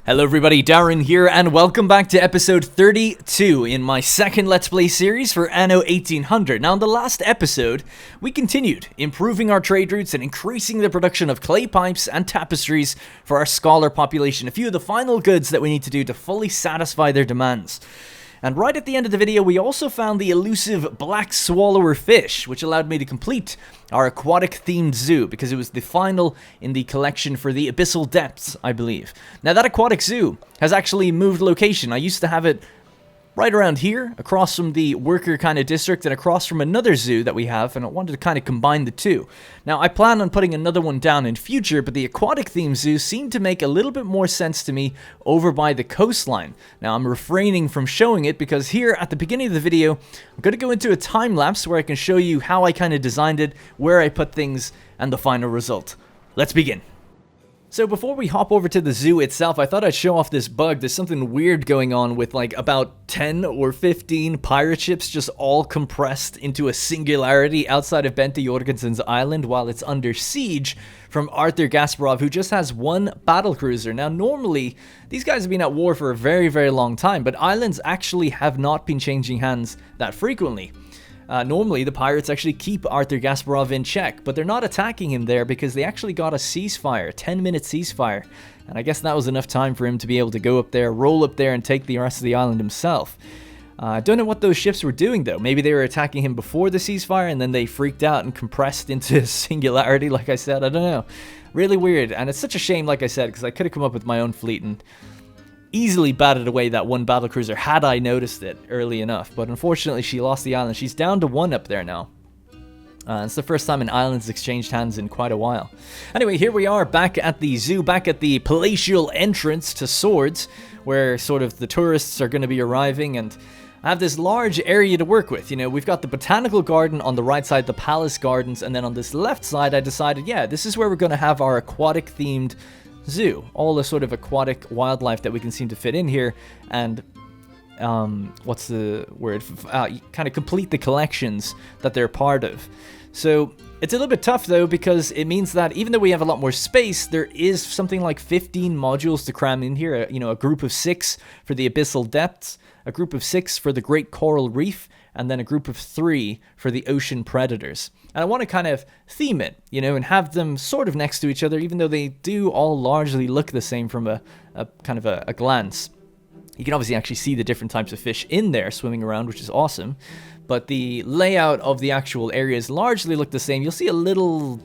Hello everybody, Darren here, and welcome back to episode 32 in my second Let's Play series for Anno 1800. Now in the last episode, we continued improving our trade routes and increasing the production of clay pipes and tapestries for our scholar population, a few of the final goods that we need to do to fully satisfy their demands. And right at the end of the video, we also found the elusive black swallower fish, which allowed me to complete our aquatic-themed zoo, because it was the final in the collection for the Abyssal Depths, I believe. Now, that aquatic zoo has actually moved location. I used to have it right around here, across from the worker kind of district, and across from another zoo that we have, and I wanted to kind of combine the two. Now, I plan on putting another one down in future, but the aquatic-themed zoo seemed to make a little bit more sense to me over by the coastline. Now, I'm refraining from showing it, because here, at the beginning of the video, I'm going to go into a time-lapse where I can show you how I kind of designed it, where I put things, and the final result. Let's begin. So before we hop over to the zoo itself, I thought I'd show off this bug. There's something weird going on with like about 10 or 15 pirate ships just all compressed into a singularity outside of Bente Jorgensen's island while it's under siege from Arthur Gasparov, who just has one battlecruiser. Now normally, these guys have been at war for a very, very long time, but islands actually have not been changing hands that frequently. Normally, the pirates actually keep Arthur Gasparov in check, but they're not attacking him there because they actually got a ceasefire, 10-minute ceasefire. And I guess that was enough time for him to be able to go up there, roll up there, and take the rest of the island himself. I don't know what those ships were doing, though. Maybe they were attacking him before the ceasefire, and then they freaked out and compressed into singularity, like I said. I don't know. Really weird, and it's such a shame, like I said, because I could have come up with my own fleet and easily batted away that one battlecruiser had I noticed it early enough, but unfortunately she lost the island. She's down to one up there now. It's the first time an island's exchanged hands in quite a while. Anyway, here we are back at the zoo, back at the palatial entrance to Swords, where sort of the tourists are going to be arriving, and I have this large area to work with. You know, we've got the botanical garden on the right side, the palace gardens, and then on this left side I decided, yeah, this is where we're going to have our aquatic themed zoo, all the sort of aquatic wildlife that we can seem to fit in here, and what's the word, kind of complete the collections that they're part of. So it's a little bit tough though, because it means that even though we have a lot more space, there is something like 15 modules to cram in here. You know, a group of 6 for the Abyssal Depths, a group of 6 for the Great Coral Reef, and then a group of 3 for the Ocean Predators. And I want to kind of theme it, you know, and have them sort of next to each other, even though they do all largely look the same from a kind of a glance. You can obviously actually see the different types of fish in there swimming around, which is awesome. But the layout of the actual areas largely look the same. You'll see a little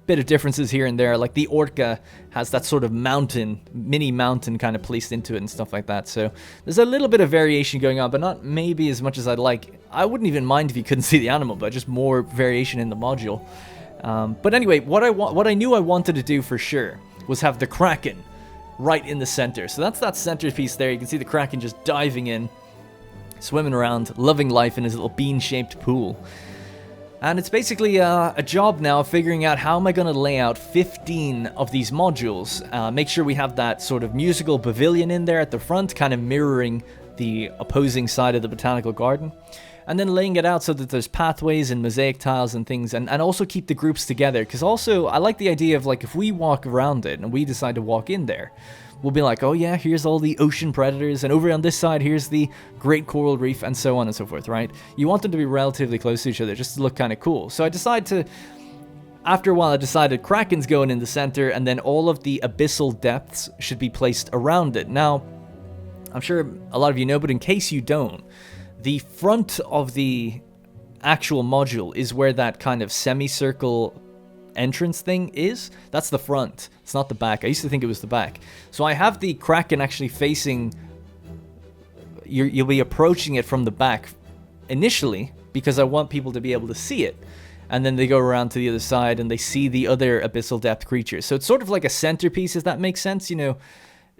bit of differences here and there, like the orca has that sort of mountain, mini mountain kind of placed into it and stuff like that. So there's a little bit of variation going on, but not maybe as much as I'd like. I wouldn't even mind if you couldn't see the animal, but just more variation in the module. But anyway, what I knew I wanted to do for sure was have the Kraken right in the center. So that's that centerpiece there. You can see the Kraken just diving in, swimming around, loving life in his little bean-shaped pool. And it's basically a job now of figuring out how am I going to lay out 15 of these modules. Make sure we have that sort of musical pavilion in there at the front, kind of mirroring the opposing side of the botanical garden. And then laying it out so that there's pathways and mosaic tiles and things, and also keep the groups together. Because also, I like the idea of, like, if we walk around it and we decide to walk in there, we'll be like, oh yeah, here's all the ocean predators, and over on this side, here's the Great Coral Reef, and so on and so forth, right? You want them to be relatively close to each other, just to look kind of cool. So I decided to, after a while, I decided Kraken's going in the center, and then all of the Abyssal Depths should be placed around it. Now, I'm sure a lot of you know, but in case you don't, the front of the actual module is where that kind of semicircle entrance thing is. That's the front. It's not the back. I used to think it was the back. So I have the Kraken actually facing, you'll be approaching it from the back initially, because I want people to be able to see it. And then they go around to the other side and they see the other Abyssal Depth creatures. So it's sort of like a centerpiece, if that makes sense. You know,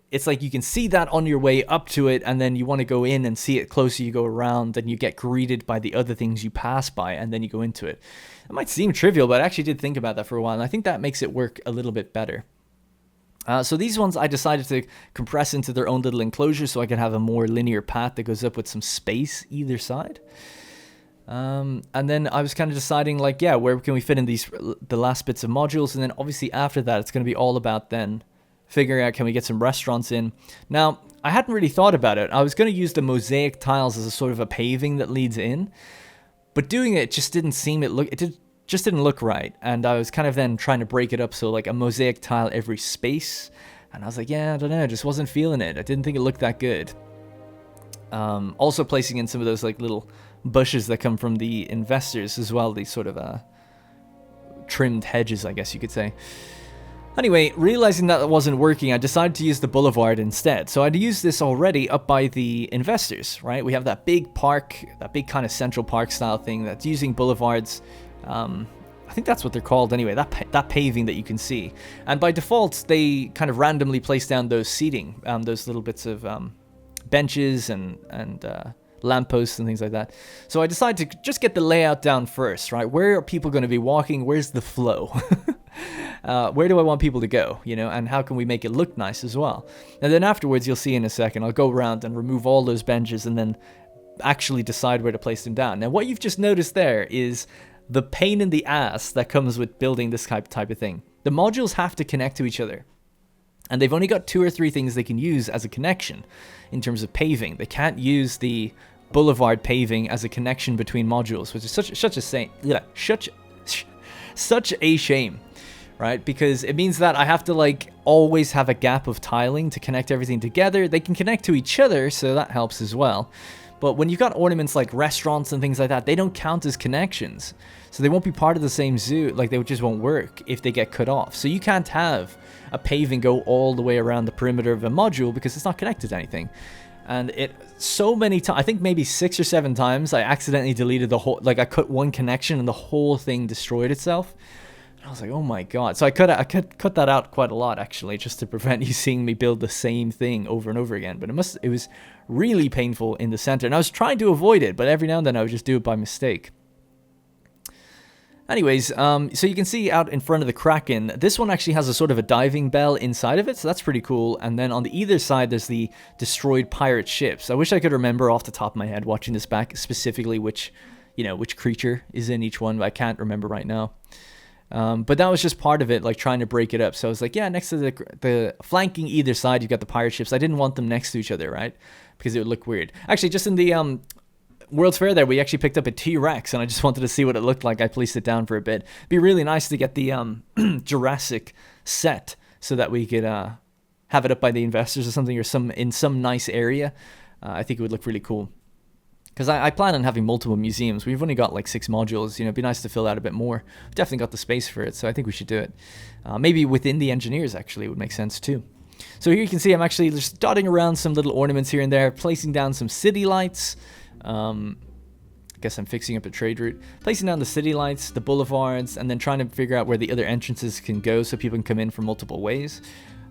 it's like you can see that on your way up to it, and then you want to go in and see it closer. You go around and you get greeted by the other things you pass by, and then you go into it. It might seem trivial, but I actually did think about that for a while, and I think that makes it work a little bit better. So these ones I decided to compress into their own little enclosure so I could have a more linear path that goes up with some space either side. And then I was kind of deciding, like, yeah, where can we fit in the last bits of modules, and then obviously after that it's going to be all about then figuring out, can we get some restaurants in? Now, I hadn't really thought about it. I was going to use the mosaic tiles as a sort of a paving that leads in, but doing it just didn't seem, just didn't look right. And I was kind of then trying to break it up, so like a mosaic tile every space. And I was like, yeah, I don't know, I just wasn't feeling it. I didn't think it looked that good. Also placing in some of those like little bushes that come from the investors as well, these sort of trimmed hedges, I guess you could say. Anyway, realizing that it wasn't working, I decided to use the boulevard instead. So I'd used this already up by the investors, right? We have that big park, that big kind of Central Park style thing that's using boulevards. I think that's what they're called anyway, that paving that you can see. And by default, they kind of randomly place down those seating, those little bits of benches and lampposts and things like that. So I decided to just get the layout down first, right? Where are people going to be walking? Where's the flow? Where do I want people to go, you know, and how can we make it look nice as well? And then afterwards, you'll see in a second, I'll go around and remove all those benches and then actually decide where to place them down. Now, what you've just noticed there is the pain in the ass that comes with building this type of thing. The modules have to connect to each other, and they've only got 2 or 3 things they can use as a connection in terms of paving. They can't use the boulevard paving as a connection between modules, which is such a shame, right? Because it means that I have to like always have a gap of tiling to connect everything together. They can connect to each other, so that helps as well. But when you've got ornaments like restaurants and things like that, they don't count as connections. So they won't be part of the same zoo, like they just won't work if they get cut off. So you can't have a paving go all the way around the perimeter of a module because it's not connected to anything. And it so many times, I think maybe 6 or 7 times, I accidentally deleted the whole, like I cut one connection and the whole thing destroyed itself. And I was like, oh my god. So I cut that out quite a lot actually, just to prevent you seeing me build the same thing over and over again. But it was really painful in the center, and I was trying to avoid it, but every now and then I would just do it by mistake. Anyways, so you can see out in front of the Kraken, this one actually has a sort of a diving bell inside of it, so that's pretty cool. And then on the either side, there's the destroyed pirate ships. I wish I could remember off the top of my head, watching this back, specifically which creature is in each one, but I can't remember right now. But that was just part of it, like trying to break it up. So I was like, yeah, next to the flanking either side, you've got the pirate ships. I didn't want them next to each other, right? Because it would look weird. Actually, just in the World's Fair there, we actually picked up a T-Rex, and I just wanted to see what it looked like. I placed it down for a bit. It'd be really nice to get the Jurassic set so that we could have it up by the investors or something, or in some nice area. I think it would look really cool. Because I plan on having multiple museums. We've only got like 6 modules. You know, it'd be nice to fill out a bit more. We've definitely got the space for it, so I think we should do it. Maybe within the engineers, actually, would make sense too. So here you can see I'm actually just dotting around some little ornaments here and there, placing down some city lights. I guess I'm fixing up a trade route. Placing down the city lights, the boulevards, and then trying to figure out where the other entrances can go so people can come in from multiple ways.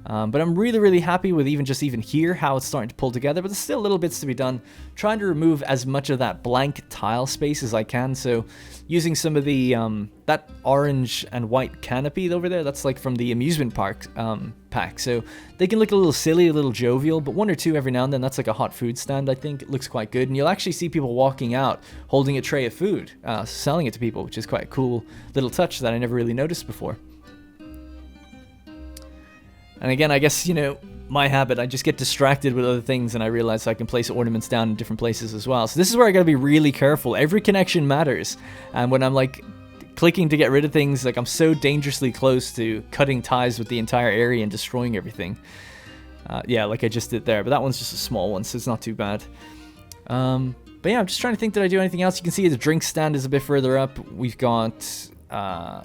But I'm really, really happy with even here how it's starting to pull together, but there's still little bits to be done. Trying to remove as much of that blank tile space as I can, so using some of the, that orange and white canopy over there, that's like from the amusement park pack, so they can look a little silly, a little jovial, but 1 or 2 every now and then. That's like a hot food stand, I think. It looks quite good, and you'll actually see people walking out holding a tray of food, selling it to people, which is quite a cool little touch that I never really noticed before. And again, I guess, my habit, I just get distracted with other things, and I realize I can place ornaments down in different places as well. So this is where I gotta be really careful. Every connection matters. And when I'm like clicking to get rid of things, like I'm so dangerously close to cutting ties with the entire area and destroying everything. Yeah, like I just did there. But that one's just a small one, so it's not too bad. But yeah, I'm just trying to think, did I do anything else? You can see the drink stand is a bit further up. We've got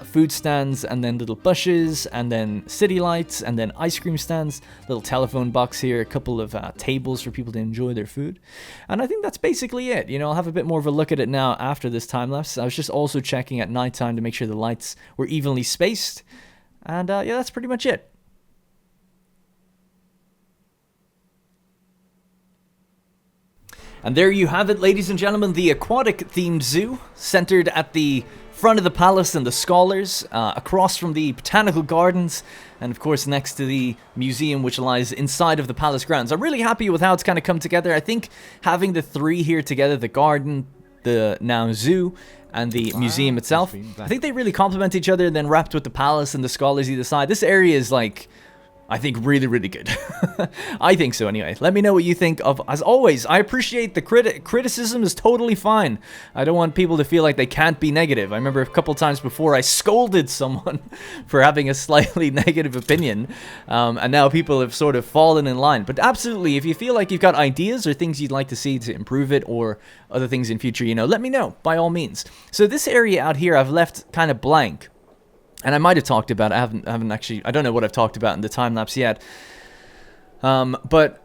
food stands, and then little bushes, and then city lights, and then ice cream stands, little telephone box here, a couple of tables for people to enjoy their food. And I think that's basically it. I'll have a bit more of a look at it now after this time lapse. I was just also checking at nighttime to make sure the lights were evenly spaced, and yeah, that's pretty much it. And there you have it, ladies and gentlemen, the aquatic themed zoo centered at the front of the palace and the scholars, across from the botanical gardens, and of course next to the museum which lies inside of the palace grounds. I'm really happy with how it's kind of come together. I think having the 3 here together, the garden, the now zoo, and the museum itself, I think they really complement each other, and then wrapped with the palace and the scholars either side. This area is like, I think really, really good. I think so anyway. Let me know what you think of, as always, I appreciate the criticism is totally fine. I don't want people to feel like they can't be negative. I remember a couple times before I scolded someone for having a slightly negative opinion, and now people have sort of fallen in line. But absolutely, if you feel like you've got ideas or things you'd like to see to improve it, or other things in future, you know, let me know, by all means. So this area out here I've left kind of blank. And I might have talked about it. I haven't actually, I don't know what I've talked about in the time lapse yet. But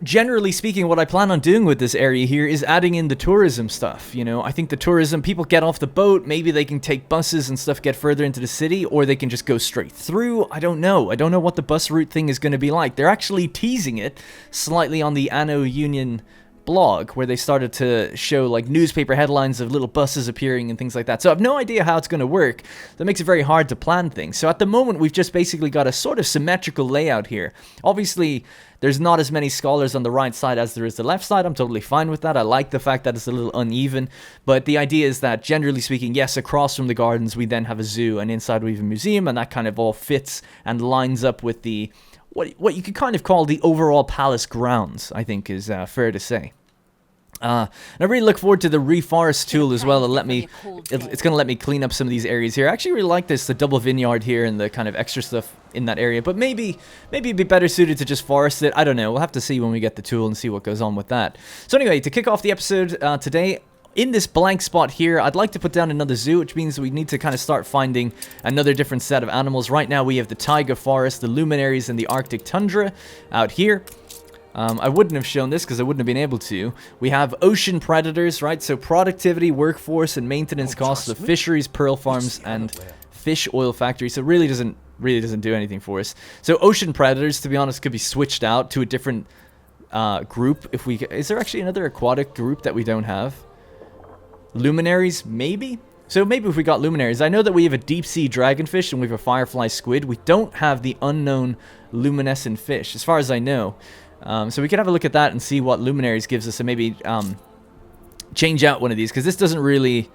generally speaking, what I plan on doing with this area here is adding in the tourism stuff. You know, I think the tourism, people get off the boat, maybe they can take buses and stuff, get further into the city, or they can just go straight through. I don't know. I don't know what the bus route thing is going to be like. They're actually teasing it slightly on the Anno Union blog, where they started to show like newspaper headlines of little buses appearing and things like that. So I have no idea how it's going to work. That makes it very hard to plan things. So at the moment, we've just basically got a sort of symmetrical layout here. Obviously, there's not as many scholars on the right side as there is the left side. I'm totally fine with that. I like the fact that it's a little uneven. But the idea is that, generally speaking, yes, across from the gardens, we then have a zoo, and inside we have a museum, and that kind of all fits and lines up with the what you could kind of call the overall palace grounds, I think is fair to say. And I really look forward to the reforest tool as well. It's going to let me clean up some of these areas here. I actually really like this, the double vineyard here and the kind of extra stuff in that area. But maybe it'd be better suited to just forest it. I don't know. We'll have to see when we get the tool and see what goes on with that. So anyway, to kick off the episode today, in this blank spot here, I'd like to put down another zoo, which means we need to kind of start finding another different set of animals. Right now, we have the taiga forest, the luminaries, and the Arctic tundra out here. I wouldn't have shown this because I wouldn't have been able to. We have ocean predators, right? So productivity, workforce, and maintenance costs of fisheries, pearl farms, and fish oil factories. So it really doesn't do anything for us. So ocean predators, to be honest, could be switched out to a different group. Is there actually another aquatic group that we don't have? Luminaries, maybe? So maybe if we got luminaries. I know that we have a deep sea dragonfish and we have a firefly squid. We don't have the unknown luminescent fish, as far as I know. So we can have a look at that and see what luminaries gives us, and maybe change out one of these, because this doesn't really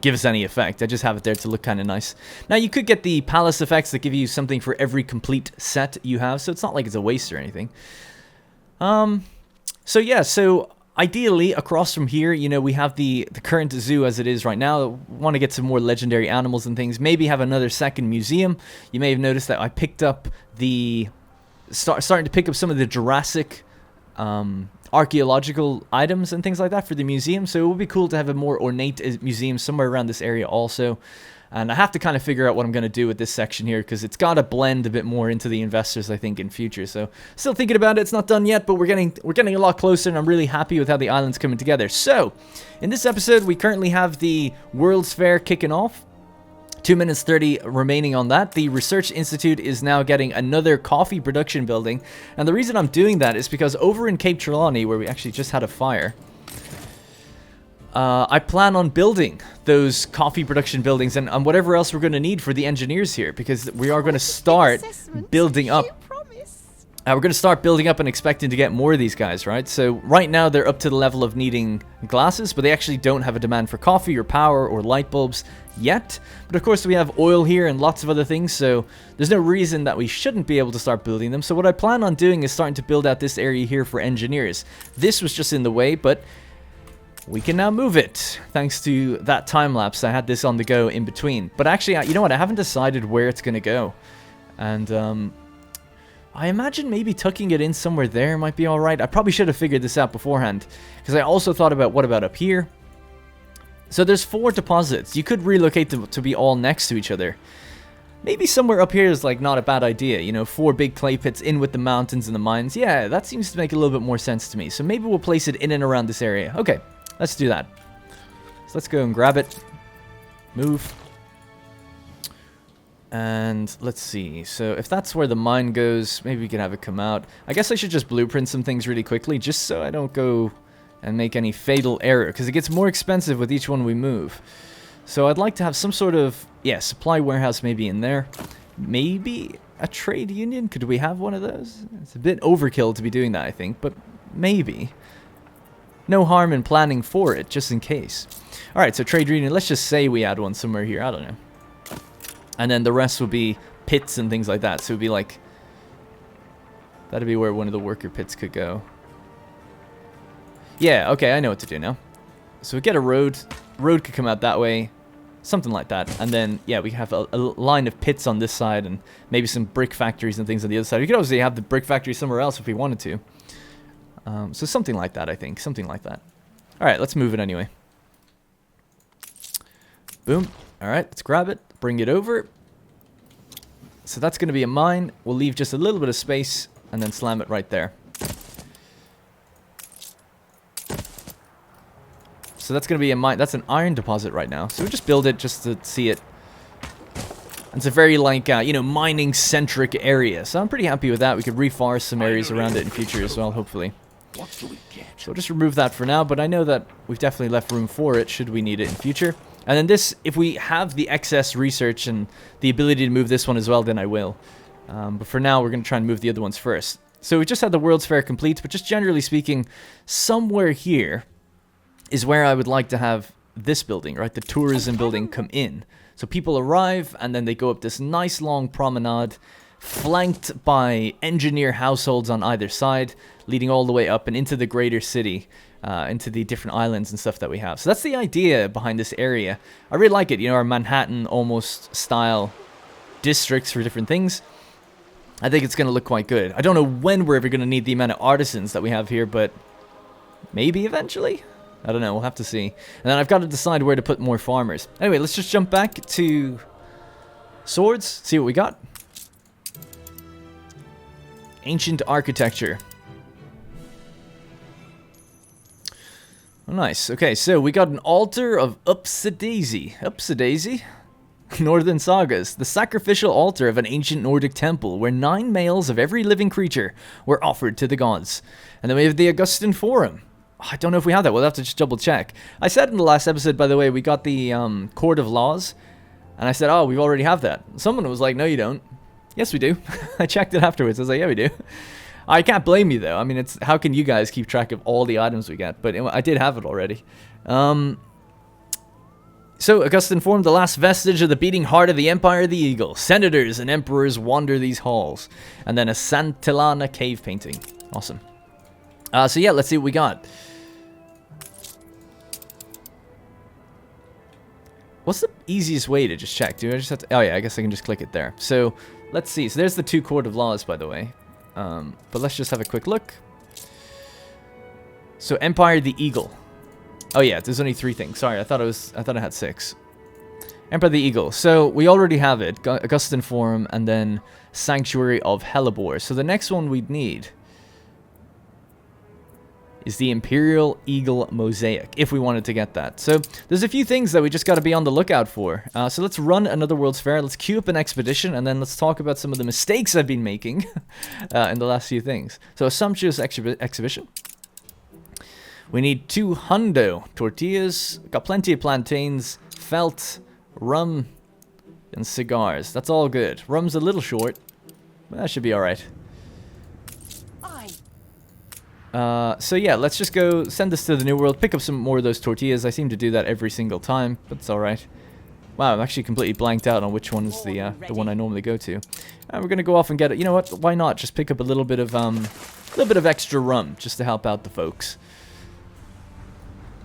give us any effect. I just have it there to look kind of nice. Now, you could get the palace effects that give you something for every complete set you have, so it's not like it's a waste or anything. So yeah, so ideally, across from here, you know, we have the current zoo as it is right now. Want to get some more legendary animals and things. Maybe have another second museum. You may have noticed that I picked up the... starting to pick up some of the Jurassic archaeological items and things like that for the museum. So it would be cool to have a more ornate museum somewhere around this area also. And I have to kind of figure out what I'm going to do with this section here, because it's got to blend a bit more into the investors, I think, in future. So still thinking about it. It's not done yet, but we're getting a lot closer, and I'm really happy with how the island's coming together. So in this episode, we currently have the World's Fair kicking off. 2 minutes 30 remaining on that. The Research Institute is now getting another coffee production building. And the reason I'm doing that is because over in Cape Trelawney, where we actually just had a fire, I plan on building those coffee production buildings and whatever else we're going to need for the engineers here, because we are going to start building up. We're going to start building up and expecting to get more of these guys, right? So right now they're up to the level of needing glasses, but they actually don't have a demand for coffee or power or light bulbs yet. But of course we have oil here and lots of other things, so there's no reason that we shouldn't be able to start building them. So what I plan on doing is starting to build out this area here for engineers. This was just in the way, but we can now move it thanks to that time lapse. I had this on the go in between. But actually, you know what? I haven't decided where it's going to go. And I imagine maybe tucking it in somewhere there might be alright. I probably should have figured this out beforehand, because I also thought about what about up here. So there's 4 deposits. You could relocate them to be all next to each other. Maybe somewhere up here is like not a bad idea. You know, 4 big clay pits in with the mountains and the mines. Yeah, that seems to make a little bit more sense to me. So maybe we'll place it in and around this area. Okay, let's do that. So let's go and grab it. Move. And let's see, so if that's where the mine goes, maybe we can have it come out. I guess I should just blueprint some things really quickly, just so I don't go and make any fatal error, because it gets more expensive with each one we move. So I'd like to have some sort of, yeah, supply warehouse maybe in there. Maybe a trade union? Could we have one of those? It's a bit overkill to be doing that, I think, but maybe. No harm in planning for it, just in case. Alright, so trade union, let's just say we add one somewhere here, I don't know. And then the rest will be pits and things like that. So it would be like That'd be where one of the worker pits could go. Yeah, okay, I know what to do now. So we get a road. Road could come out that way. Something like that. And then, yeah, we have a line of pits on this side and maybe some brick factories and things on the other side. We could obviously have the brick factory somewhere else if we wanted to. So something like that, I think. Something like that. Alright, let's move it anyway. Boom. Alright, let's grab it. Bring it over. So that's going to be a mine. We'll leave just a little bit of space and then slam it right there. So that's going to be a mine. That's an iron deposit right now. So we just build it just to see it. It's a very, like, you know, mining-centric area. So I'm pretty happy with that. We could reforest some areas around it in future as well, hopefully. So we'll just remove that for now. But I know that we've definitely left room for it should we need it in future. And then this, if we have the excess research and the ability to move this one as well, then I will. But for now, we're going to try and move the other ones first. So we just had the World's Fair complete. But just generally speaking, somewhere here is where I would like to have this building, right? The tourism building come in. So people arrive, and then they go up this nice long promenade, flanked by engineer households on either side, leading all the way up and into the greater city, into the different islands and stuff that we have. So that's the idea behind this area. I really like it, you know, our Manhattan almost style districts for different things. I think it's going to look quite good. I don't know when we're ever going to need the amount of artisans that we have here, but maybe eventually? I don't know, we'll have to see. And then I've got to decide where to put more farmers. Anyway, let's just jump back to swords, see what we got. Ancient architecture. Oh, nice. Okay, so we got an altar of Upsadaisy. Upsadaisy? Northern Sagas. The sacrificial altar of an ancient Nordic temple where 9 males of every living creature were offered to the gods. And then we have the Augustan Forum. I don't know if we have that. We'll have to just double check. I said in the last episode, by the way, we got the Court of Laws. And I said, oh, we already have that. Someone was like, no, you don't. Yes, we do. I checked it afterwards. I was like, yeah, we do. I can't blame you, though. I mean, it's how can you guys keep track of all the items we get? But I did have it already. So, Augustan Forum, the last vestige of the beating heart of the Empire of the Eagle. Senators and emperors wander these halls. And then a Santillana cave painting. Awesome. So, yeah, let's see what we got. What's the easiest way to just check? Do I just have to... Oh, yeah, I guess I can just click it there. So, let's see. So, there's the 2 Court of Laws, by the way. But let's just have a quick look. So, Empire of the Eagle. Oh, yeah, there's only 3 things. Sorry, I thought I had 6. Empire of the Eagle. So, we already have it. Augustan Forum and then Sanctuary of Hellebore. So, the next one we'd need is the Imperial Eagle Mosaic, if we wanted to get that. So, there's a few things that we just got to be on the lookout for. So, let's run another World's Fair. Let's queue up an expedition, and then let's talk about some of the mistakes I've been making in the last few things. So, a sumptuous exhibition. We need 2 hundo tortillas. Got plenty of plantains, felt, rum, and cigars. That's all good. Rum's a little short, but that should be alright. So yeah, let's just go send this to the New World, pick up some more of those tortillas. I seem to do that every single time, but it's alright. Wow, I'm actually completely blanked out on which one is the one I normally go to. And we're gonna go off and get it. You know what? Why not? Just pick up a little bit of extra rum just to help out the folks.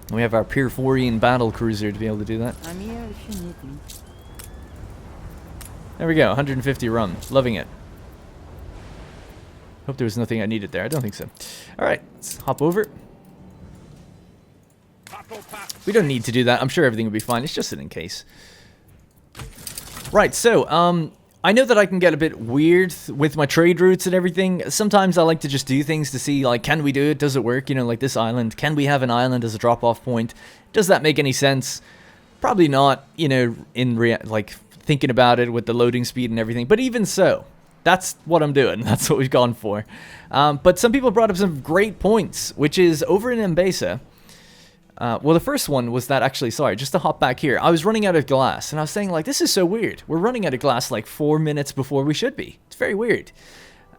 And we have our Pyrphorian battle cruiser to be able to do that. I'm here if you need me. There we go, 150 rum. Loving it. Hope there was nothing I needed there. I don't think so. Alright, let's hop over. We don't need to do that. I'm sure everything will be fine. It's just in case. Right, so, I know that I can get a bit weird with my trade routes and everything. Sometimes I like to just do things to see, like, can we do it? Does it work? You know, like this island. Can we have an island as a drop-off point? Does that make any sense? Probably not, you know, like, thinking about it with the loading speed and everything. But even so, that's what I'm doing. That's what we've gone for. But some people brought up some great points, which is over in Mbesa. Well, the first one was that actually, sorry, just to hop back here, I was running out of glass, and I was saying, like, this is so weird. We're running out of glass like 4 minutes before we should be. It's very weird.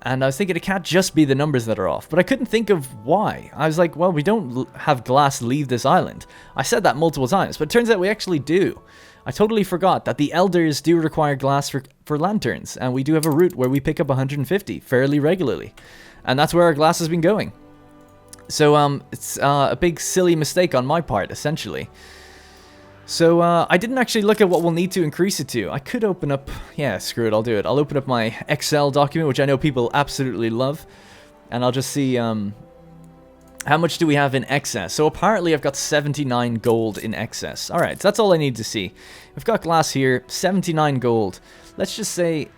And I was thinking it can't just be the numbers that are off, but I couldn't think of why. I was like, well, we don't have glass leave this island. I said that multiple times, but it turns out we actually do. I totally forgot that the elders do require glass for lanterns, and we do have a route where we pick up 150 fairly regularly. And that's where our glass has been going. So it's a big silly mistake on my part, essentially. So I didn't actually look at what we'll need to increase it to. I could open up... Yeah, screw it, I'll do it. I'll open up my Excel document, which I know people absolutely love. And I'll just see how much do we have in excess. So apparently I've got 79 gold in excess. Alright, so that's all I need to see. I've got glass here, 79 gold. Let's just say...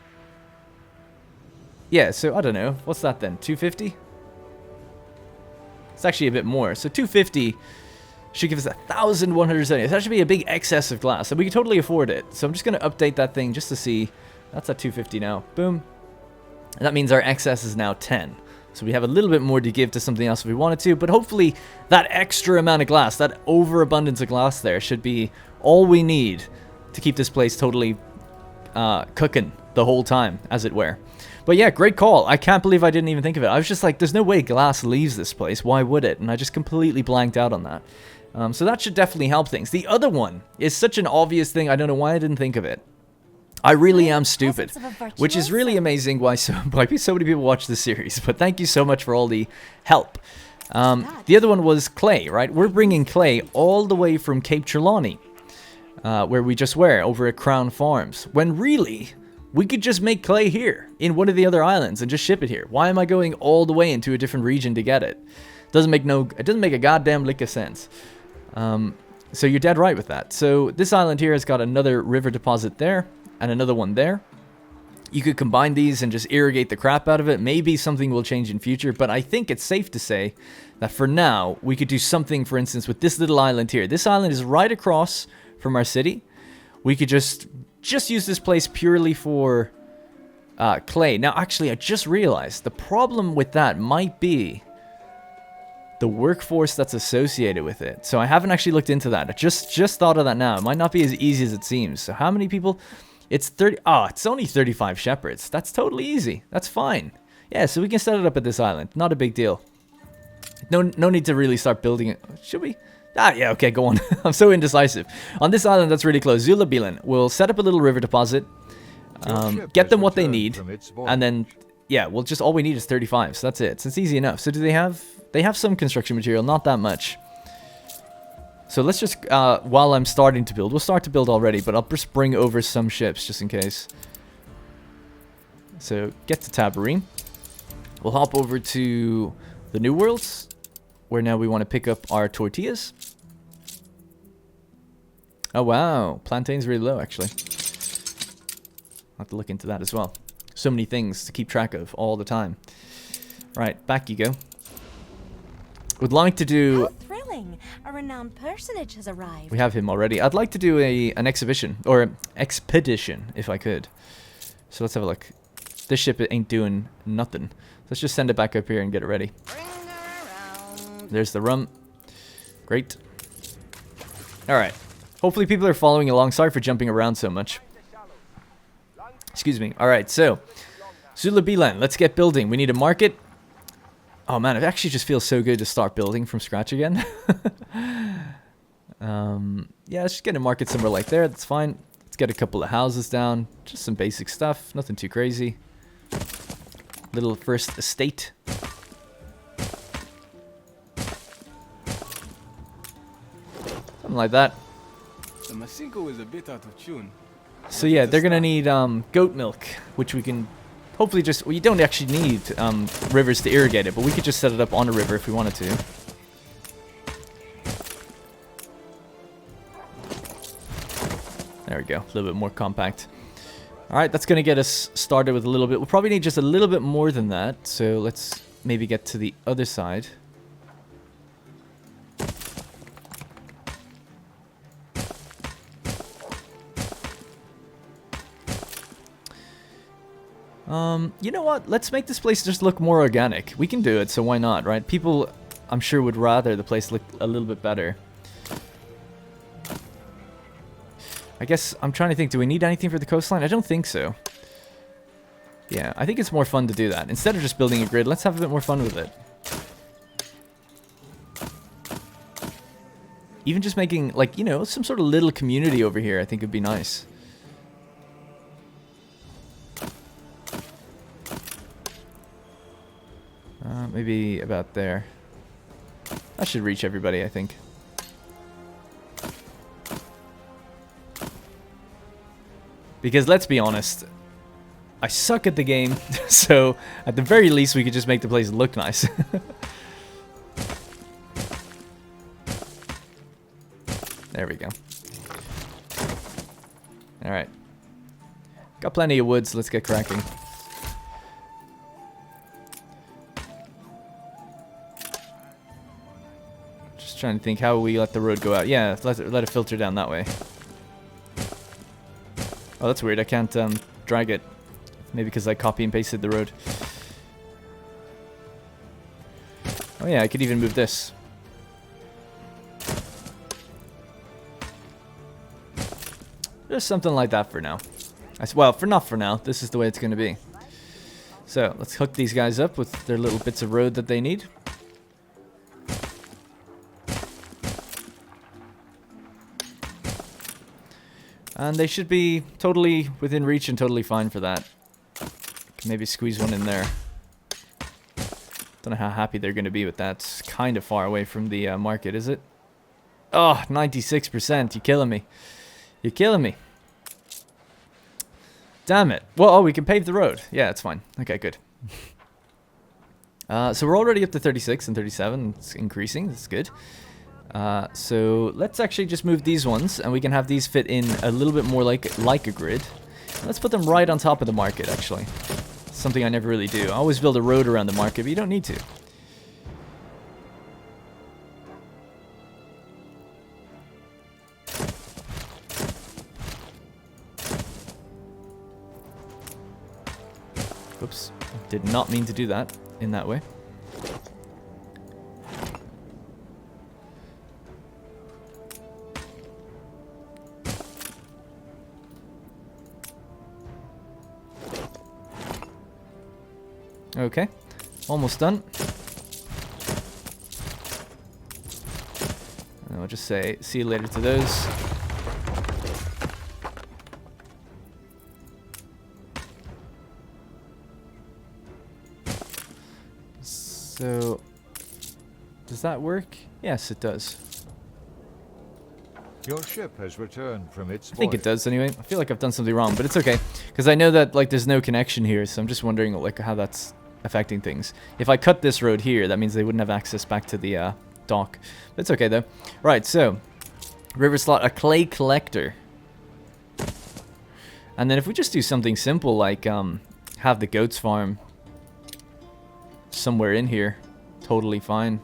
Yeah, so I don't know. What's that then? 250? It's actually a bit more. So 250... should give us 1,170. That should be a big excess of glass, and we can totally afford it. So I'm just going to update that thing just to see. That's at 250 now. Boom. And that means our excess is now 10. So we have a little bit more to give to something else if we wanted to, but hopefully that extra amount of glass, that overabundance of glass there, should be all we need to keep this place totally cooking the whole time, as it were. But yeah, great call. I can't believe I didn't even think of it. I was just like, there's no way glass leaves this place. Why would it? And I just completely blanked out on that. So that should definitely help things. The other one is such an obvious thing. I don't know why I didn't think of it. I really am stupid, which is really amazing why so many people watch this series. But thank you so much for all the help. The other one was clay, right? We're bringing clay all the way from Cape Trelawney, where we just were, over at Crown Farms. When really, we could just make clay here, in one of the other islands, and just ship it here. Why am I going all the way into a different region to get it? It doesn't make a goddamn lick of sense. So you're dead right with that. So this island here has got another river deposit there, and another one there. You could combine these and just irrigate the crap out of it. Maybe something will change in future, but I think it's safe to say that for now, we could do something, for instance, with this little island here. This island is right across from our city. We could just use this place purely for clay. Now, actually, I just realized the problem with that might be the workforce that's associated with it. So I haven't actually looked into that. I just thought of that now. It might not be as easy as it seems. So how many people... It's 30. Oh, it's only 35 shepherds. That's totally easy. That's fine. Yeah, so we can set it up at this island. Not a big deal. No need to really start building it. Should we? Ah, yeah, okay, go on. I'm so indecisive. On this island that's really close, Zoological, we'll set up a little river deposit, get them what they need, and then, yeah, we'll just, all we need is 35, so that's it. So it's easy enough. So do they have some construction material, not that much. So let's just, while I'm starting to build, we'll start to build already, but I'll just bring over some ships just in case. So get to Tabarine. We'll hop over to the New Worlds, where now we want to pick up our tortillas. Oh wow, plantain's really low actually. I'll have to look into that as well. So many things to keep track of all the time. Right, back you go. Would like to do... How thrilling! A renowned personage has arrived. We have him already. I'd like to do an exhibition, or expedition, if I could. So let's have a look. This ship ain't doing nothing. Let's just send it back up here and get it ready. There's the rum. Great. Alright. Hopefully people are following along. Sorry for jumping around so much. Excuse me. Alright, so. Zoological. Let's get building. We need a market. Oh man, it actually just feels so good to start building from scratch again. Yeah, let's just get a market somewhere like there. That's fine. Let's get a couple of houses down. Just some basic stuff. Nothing too crazy. Little first estate. Something like that. The Masinko is a bit out of tune. So yeah, they're gonna need goat milk, which we can hopefully just... Well, you don't actually need rivers to irrigate it, but we could just set it up on a river if we wanted to. There we go, a little bit more compact. Alright, that's gonna get us started with a little bit. We'll probably need just a little bit more than that, so let's maybe get to the other side. You know what? Let's make this place just look more organic. We can do it, so why not, right? People, I'm sure, would rather the place look a little bit better. I guess I'm trying to think, do we need anything for the coastline? I don't think so. Yeah, I think it's more fun to do that. Instead of just building a grid, let's have a bit more fun with it. Even just making, like, you know, some sort of little community over here I think would be nice. about there. That should reach everybody, I think. Because let's be honest, I suck at the game, so at the very least we could just make the place look nice. There we go. Alright. Got plenty of wood, so let's get cracking. Just trying to think how we let the road go out. Yeah, let it filter down that way. Oh, that's weird. I can't drag it. Maybe because I copy and pasted the road. Oh yeah, I could even move this. Just something like that for now. Well, not for now. This is the way it's going to be. So, let's hook these guys up with their little bits of road that they need. And they should be totally within reach and totally fine for that. Can maybe squeeze one in there. Don't know how happy they're going to be with that. It's kind of far away from the market, is it? Oh, 96%. You're killing me. You're killing me. Damn it. Well, oh, we can pave the road. Yeah, it's fine. Okay, good. So we're already up to 36 and 37. It's increasing. That's good. So let's actually just move these ones, and we can have these fit in a little bit more like a grid. Let's put them right on top of the market, actually. Something I never really do. I always build a road around the market, but you don't need to. Oops. Did not mean to do that in that way. Okay, almost done. And I'll just say see you later to those. So, does that work? Yes, it does. Your ship has returned from its I think it does anyway. I feel like I've done something wrong, but it's okay. Because I know that like there's no connection here, so I'm just wondering like how that's affecting things. If I cut this road here, that means they wouldn't have access back to the dock. That's okay though. Right, so river slot, a clay collector. And then if we just do something simple like have the goats farm somewhere in here, totally fine.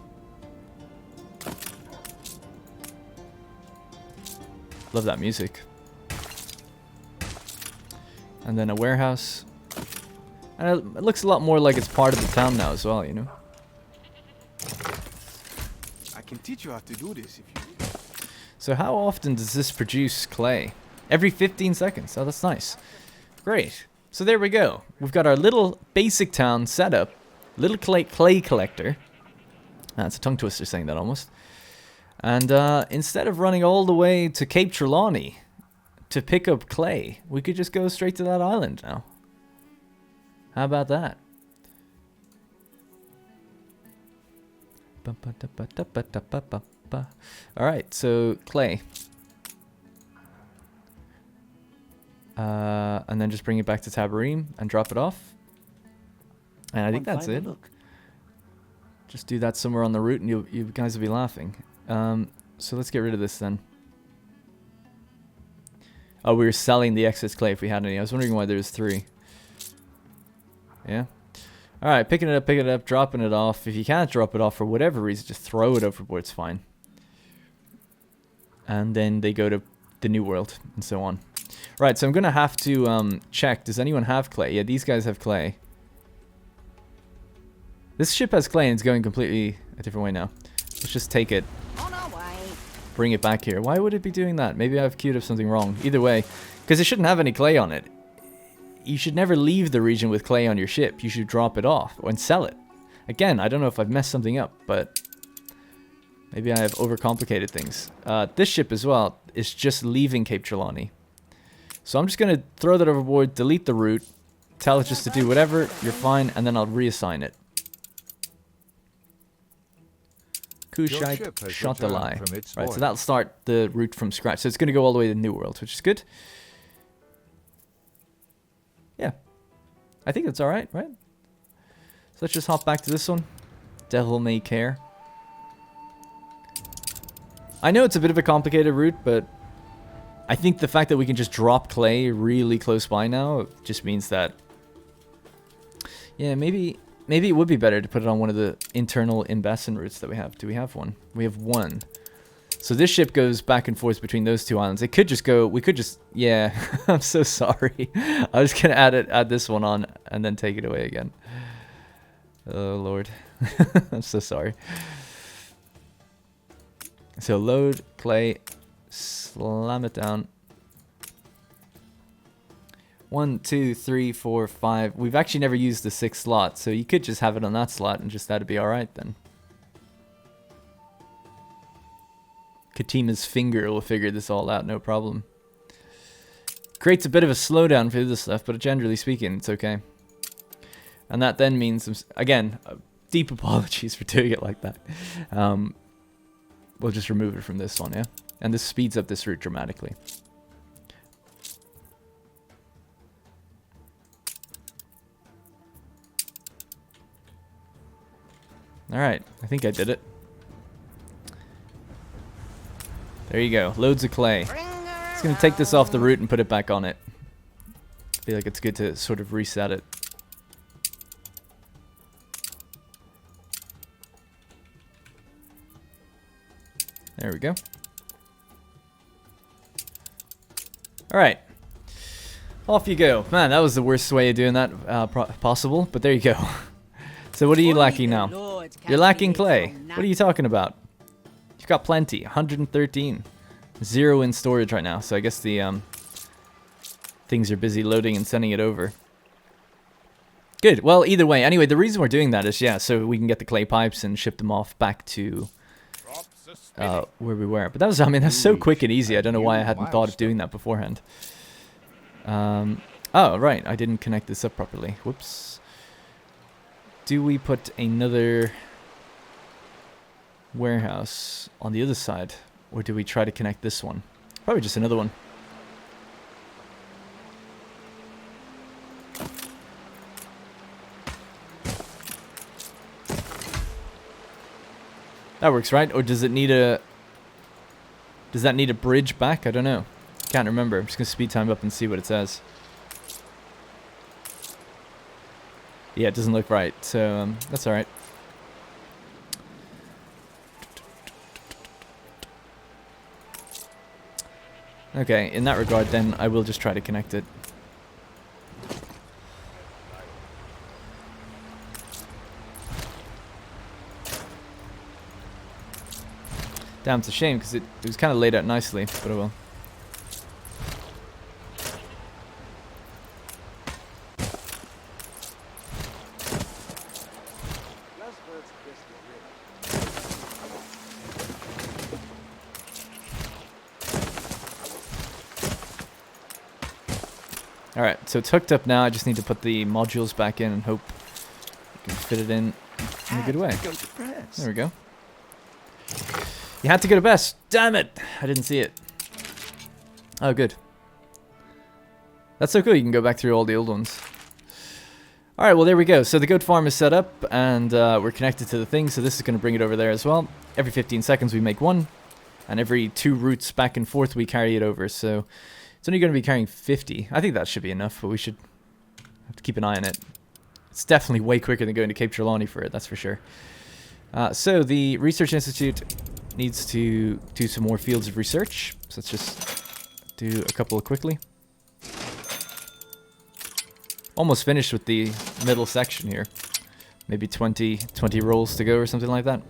Love that music. And then a warehouse. And it looks a lot more like it's part of the town now as well, you know? I can teach you how to do this if you... So how often does this produce clay? Every 15 seconds. Oh, that's nice. Great. So there we go. We've got our little basic town set up. Little clay collector. That's a tongue twister saying that almost. And instead of running all the way to Cape Trelawney to pick up clay, we could just go straight to that island now. How about that? Alright, so clay. And then just bring it back to Tabarim and drop it off. And I think that's it. Just do that somewhere on the route and you guys will be laughing. So let's get rid of this then. Oh, we were selling the excess clay if we had any. I was wondering why there was 3. Yeah. Alright, picking it up, dropping it off. If you can't drop it off for whatever reason, just throw it overboard, it's fine. And then they go to the New World, and so on. Right, so I'm going to have to check. Does anyone have clay? Yeah, these guys have clay. This ship has clay and it's going completely a different way now. Let's just take it. Bring it back here. Why would it be doing that? Maybe I've queued up something wrong. Either way, because it shouldn't have any clay on it. You should never leave the region with clay on your ship. You should drop it off and sell it. Again, I don't know if I've messed something up, but maybe I have overcomplicated things. This ship as well is just leaving Cape Trelawney. So I'm just going to throw that overboard, delete the route, tell it just to do whatever, you're fine, and then I'll reassign it. Kushite ship has Shotalai. returned from its Right, so voyage. that'll start the route from scratch. So it's going to go all the way to New World, which is good. Yeah. I think that's alright, right? So let's just hop back to this one. Devil May Care. I know it's a bit of a complicated route, but I think the fact that we can just drop clay really close by now just means that, yeah, maybe it would be better to put it on one of the internal in-basin routes that we have. Do we have one? We have one. So this ship goes back and forth between those two islands. It could just go, we could just, yeah, I'm so sorry. I was going to add this one on and then take it away again. Oh, Lord. I'm so sorry. So load, clay, slam it down. 1, 2, 3, 4, 5. We've actually never used the 6th slot, so you could just have it on that slot and just that'd be alright then. Katima's finger will figure this all out, no problem. Creates a bit of a slowdown for this stuff, but generally speaking, it's okay. And that then means, again, deep apologies for doing it like that. We'll just remove it from this one, yeah? And this speeds up this route dramatically. Alright, I think I did it. There you go, loads of clay. Just gonna take this off the route and put it back on it. I feel like it's good to sort of reset it. There we go. Alright. Off you go. Man, that was the worst way of doing that possible, but there you go. So what are you lacking now? You're lacking clay. What are you talking about? You've got plenty. 113. 0 in storage right now, so I guess the things are busy loading and sending it over. Good. Well, either way. Anyway, the reason we're doing that is, yeah, so we can get the clay pipes and ship them off back to where we were. But that was, I mean, that's so quick and easy. I don't know why I hadn't thought of doing that beforehand. Oh, right. I didn't connect this up properly. Whoops. Do we put another warehouse on the other side? Or do we try to connect this one? Probably just another one. That works, right? Or does it need a... Does that need a bridge back? I don't know. Can't remember. I'm just going to speed time up and see what it says. Yeah, it doesn't look right. So, that's alright. Okay, in that regard, then, I will just try to connect it. Damn, it's a shame, because it was kind of laid out nicely, but oh well. Alright, so it's hooked up now. I just need to put the modules back in and hope we can fit it in a good way. There we go. You had to go to best. Damn it! I didn't see it. Oh, good. That's so cool. You can go back through all the old ones. Alright, well, there we go. So the goat farm is set up, and we're connected to the thing, so this is going to bring it over there as well. Every 15 seconds we make one, and every 2 routes back and forth we carry it over, so... It's only going to be carrying 50. I think that should be enough, but we should have to keep an eye on it. It's definitely way quicker than going to Cape Trelawney for it, that's for sure. So the Research Institute needs to do some more fields of research. So let's just do a couple quickly. Almost finished with the middle section here. Maybe 20 rolls to go or something like that.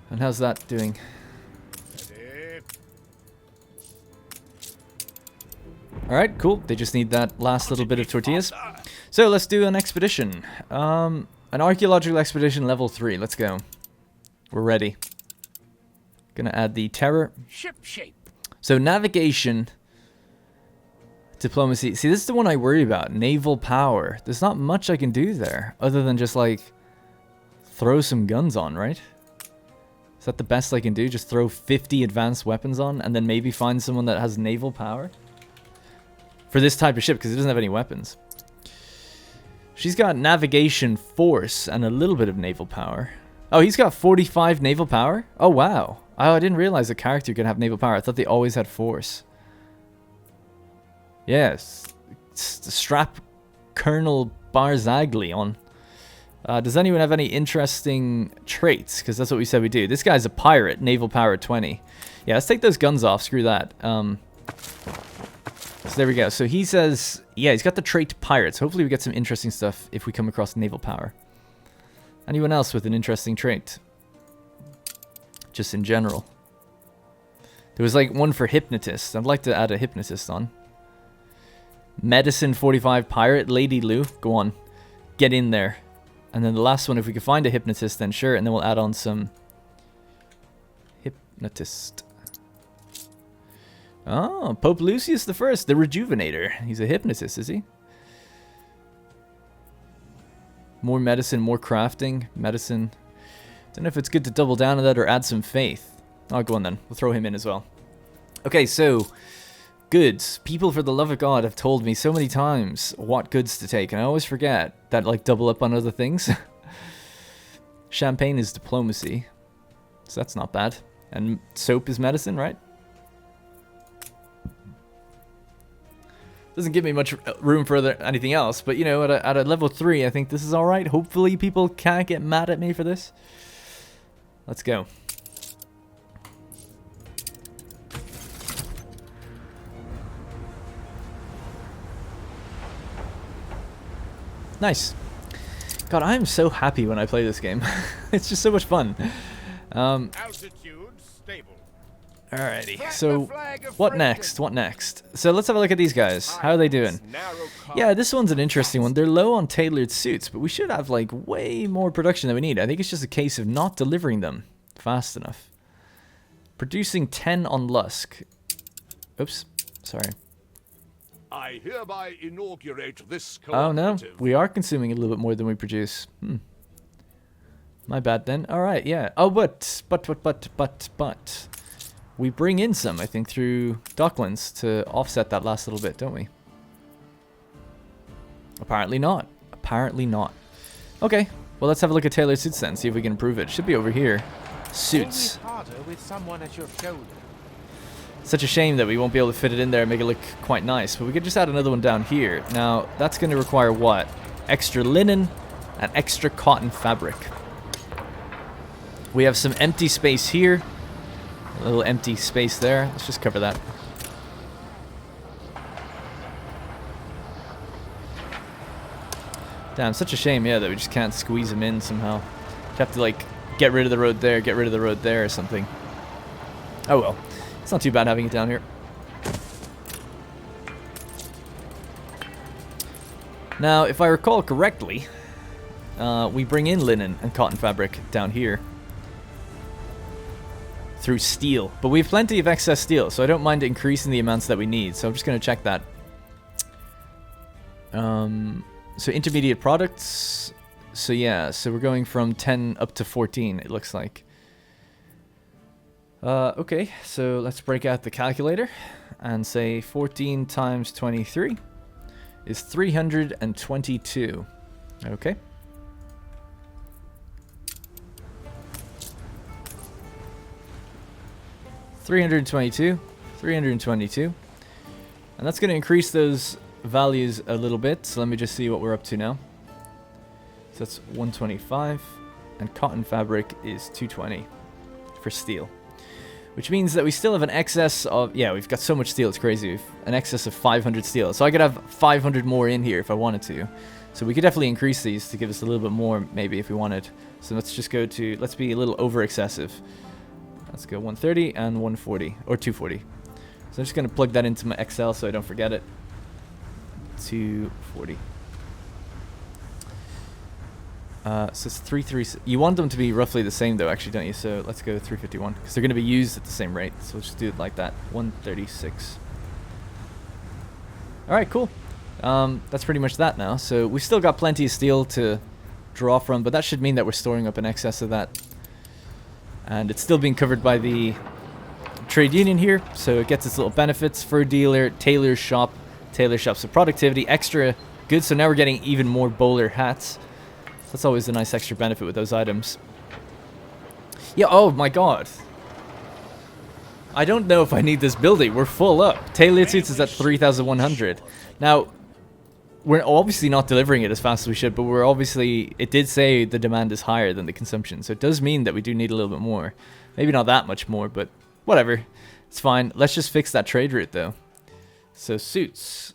And how's that doing? Alright, cool. They just need that last little bit of tortillas. So let's do an expedition. An archaeological expedition level 3. Let's go. We're ready. Gonna add the terror. Ship shape. So navigation, diplomacy. See, this is the one I worry about. Naval power. There's not much I can do there other than just like throw some guns on, right? Is that the best I can do? Just throw 50 advanced weapons on and then maybe find someone that has naval power? For this type of ship, because it doesn't have any weapons. She's got navigation force and a little bit of naval power. Oh, he's got 45 naval power? Oh, wow. Oh, I didn't realize a character could have naval power. I thought they always had force. Yes. Strap Colonel Barzagli on. Does anyone have any interesting traits? Because that's what we said we do. This guy's a pirate. Naval power 20. Yeah, let's take those guns off. Screw that. So there we go. So he says, yeah, he's got the trait pirates. Hopefully we get some interesting stuff if we come across naval power. Anyone else with an interesting trait? Just in general. There was like one for hypnotist. I'd like to add a hypnotist on. Medicine 45 pirate. Lady Lou. Go on. Get in there. And then the last one, if we could find a hypnotist, then sure. And then we'll add on some hypnotist. Oh, Pope Lucius the First, the Rejuvenator. He's a hypnotist, is he? More medicine, more crafting. Medicine. Don't know if it's good to double down on that or add some faith. Oh, go on then. We'll throw him in as well. Okay, so goods. People, for the love of God, have told me so many times what goods to take, and I always forget that, like, double up on other things. Champagne is diplomacy, so that's not bad. And soap is medicine, right? Doesn't give me much room for anything else, but you know, at a level 3, I think this is alright. Hopefully people can't get mad at me for this. Let's go. Nice. God, I am so happy when I play this game. It's just so much fun. Altitude stable. Alrighty, so what next? What next? So let's have a look at these guys. How are they doing? Yeah, this one's an interesting one. They're low on tailored suits, but we should have like way more production than we need. I think it's just a case of not delivering them fast enough. Producing 10 on Lusk. Oops, sorry. I hereby inaugurate this Oh no, cooperative. we are consuming a little bit more than we produce. My bad then. Alright, yeah. Oh, but. We bring in some, I think, through Docklands to offset that last little bit, don't we? Apparently not. Apparently not. Okay, well, let's have a look at tailored suits then, see if we can improve it. Should be over here. Suits. Harder with someone at your shoulder. Such a shame that we won't be able to fit it in there and make it look quite nice, but we could just add another one down here. Now, that's going to require what? Extra linen and extra cotton fabric. We have some empty space here. A little empty space there. Let's just cover that. Damn, such a shame, yeah, that we just can't squeeze them in somehow. We have to, like, get rid of the road there, get rid of the road there or something. Oh well. It's not too bad having it down here. Now, if I recall correctly, we bring in linen and cotton fabric down here. Through steel. But we have plenty of excess steel, so I don't mind increasing the amounts that we need. So I'm just going to check that. So intermediate products. So yeah, so we're going from 10 up to 14, it looks like. Okay, so let's break out the calculator and say 14 times 23 is 322. Okay. $322, $322, and that's going to increase those values a little bit. So let me just see what we're up to now. So that's 125, and cotton fabric is 220 for steel, which means that we still have an excess of, yeah, we've got so much steel, it's crazy. We've an excess of 500 steel, so I could have 500 more in here if I wanted to. So we could definitely increase these to give us a little bit more, maybe, if we wanted. So let's just go to, let's be a little over excessive. Let's go 130 and 140, or 240. So I'm just going to plug that into my Excel so I don't forget it. 240. So it's 336. You want them to be roughly the same though, actually, don't you? So let's go 351, because they're going to be used at the same rate. So we'll just do it like that. 136. Alright, cool. That's pretty much that now. So we've still got plenty of steel to draw from, but that should mean that we're storing up in excess of that. And it's still being covered by the trade union here, so it gets its little benefits. Fur dealer, tailor's shop, so productivity, extra good. So now we're getting even more bowler hats. That's always a nice extra benefit with those items. Yeah, oh my god. I don't know if I need this building. We're full up. Tailored suits is at 3,100. Now, we're obviously not delivering it as fast as we should, but we're obviously... It did say the demand is higher than the consumption, so it does mean that we do need a little bit more. Maybe not that much more, but whatever. It's fine. Let's just fix that trade route, though. So, suits.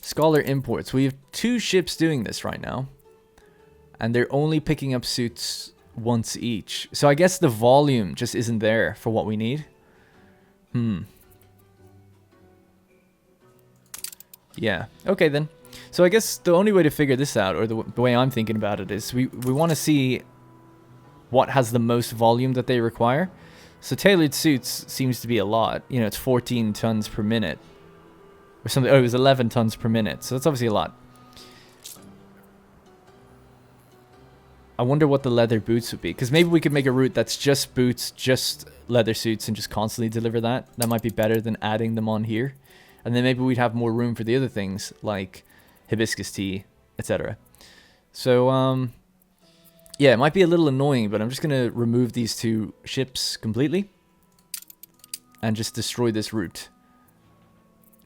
Scholar imports. We have 2 ships doing this right now. And they're only picking up suits once each. So I guess the volume just isn't there for what we need. Yeah. Okay, then. So I guess the only way to figure this out, or the way I'm thinking about it, is we want to see what has the most volume that they require. So tailored suits seems to be a lot. You know, it's 14 tons per minute. Or something. Oh, it was 11 tons per minute. So that's obviously a lot. I wonder what the leather boots would be. Because maybe we could make a route that's just boots, just leather suits, and just constantly deliver that. That might be better than adding them on here. And then maybe we'd have more room for the other things, like hibiscus tea, etc. So, yeah, it might be a little annoying, but I'm just going to remove these 2 ships completely. And just destroy this route.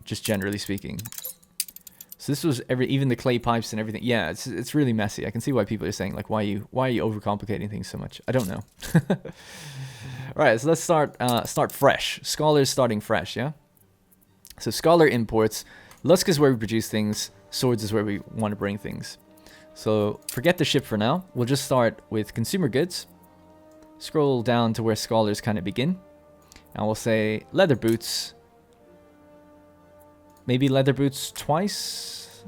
Just generally speaking. So this was even the clay pipes and everything. Yeah, it's really messy. I can see why people are saying, like, why are you overcomplicating things so much? I don't know. Alright, so let's start fresh. Scholars starting fresh, yeah? So scholar imports. Lusk is where we produce things. Swords is where we want to bring things. So forget the ship for now. We'll just start with consumer goods. Scroll down to where scholars kind of begin. And we'll say leather boots. Maybe leather boots twice?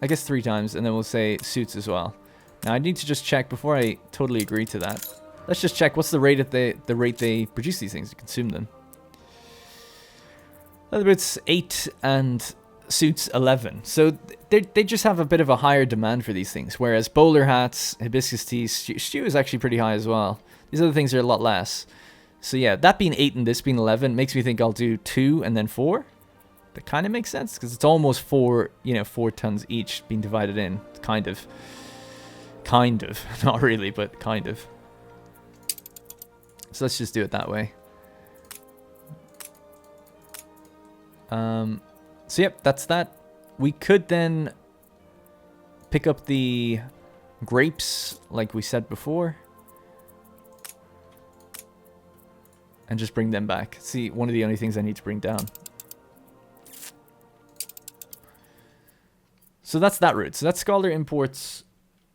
I guess 3 times. And then we'll say suits as well. Now I need to just check before I totally agree to that. Let's just check what's the rate at the rate they produce these things, to consume them. Leather boots 8 and suits 11. So they just have a bit of a higher demand for these things. Whereas bowler hats, hibiscus tea, stew is actually pretty high as well. These other things are a lot less. So yeah, that being 8 and this being 11 makes me think I'll do 2 and then 4. That kind of makes sense because it's almost 4 tons each being divided in. Kind of. Not really, but kind of. So let's just do it that way. So yep, that's that. We could then pick up the grapes like we said before. And just bring them back. See, one of the only things I need to bring down. So that's that route. So that's Scholar Imports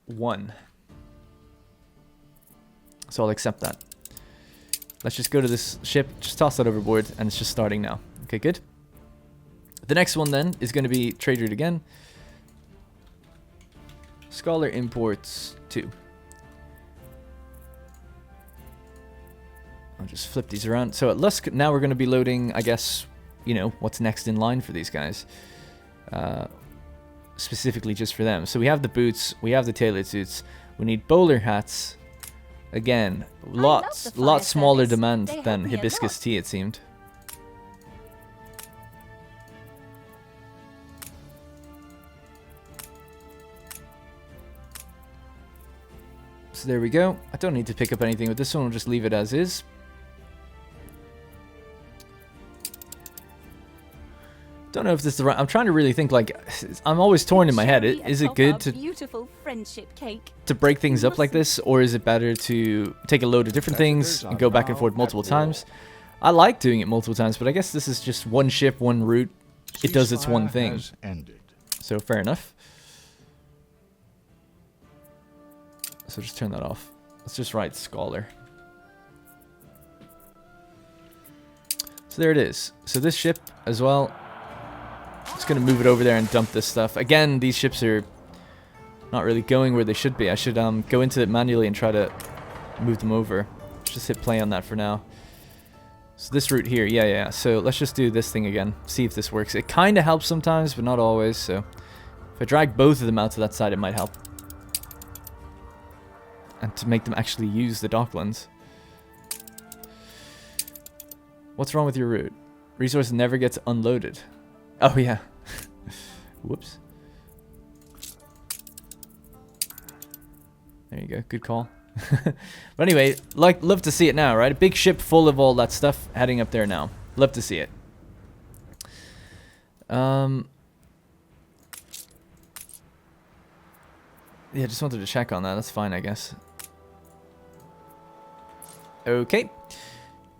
1. So I'll accept that. Let's just go to this ship, just toss that overboard, and it's just starting now. Okay, good. The next one then is going to be trade route again. Scholar Imports 2. I'll just flip these around. So at Lusk, now we're going to be loading, I guess, you know, what's next in line for these guys. Specifically just for them. So we have the boots, we have the tailored suits, we need bowler hats. Again, lot smaller demand than hibiscus tea, it seemed. So there we go. I don't need to pick up anything with this one, we'll just leave it as is. Don't know if this is the right... I'm trying to really think, like... I'm always torn in my head. Is it good to... beautiful friendship cake. To break things up like this? Or is it better to take a load of different things and go back and forth multiple times? I like doing it multiple times, but I guess this is just one ship, one route. It does its one thing. So fair enough. So just turn that off. Let's just write Scholar. So there it is. So this ship as well... Just gonna move it over there and dump this stuff. Again, these ships are not really going where they should be. I should go into it manually and try to move them over. Just hit play on that for now. So this route here, yeah. So let's just do this thing again. See if this works. It kind of helps sometimes, but not always. So If I drag both of them out to that side, it might help. And to make them actually use the docklands. What's wrong with your route? Resource never gets unloaded. Oh, yeah. Whoops. There you go. Good call. But anyway, love to see it now, right? A big ship full of all that stuff heading up there now. Love to see it. Yeah, just wanted to check on that. That's fine, I guess. Okay.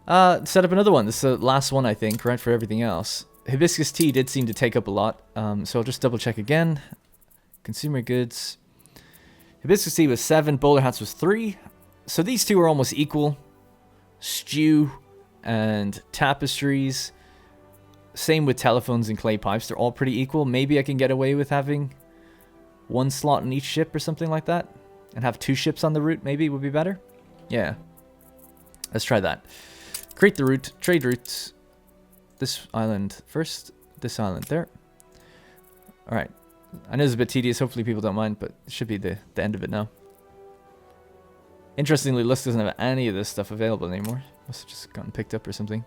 Set up another one. This is the last one, I think, right, for everything else. Hibiscus tea did seem to take up a lot, so I'll just double check again. Consumer goods. Hibiscus tea was 7, bowler hats was 3. So these two are almost equal. Stew and tapestries. Same with telephones and clay pipes. They're all pretty equal. Maybe I can get away with having 1 slot in each ship or something like that. And have 2 ships on the route maybe would be better. Yeah. Let's try that. Create the route. Trade routes. This island first. This island there. Alright. I know it's a bit tedious. Hopefully people don't mind, but it should be the end of it now. Interestingly, Lust doesn't have any of this stuff available anymore. Must have just gotten picked up or something.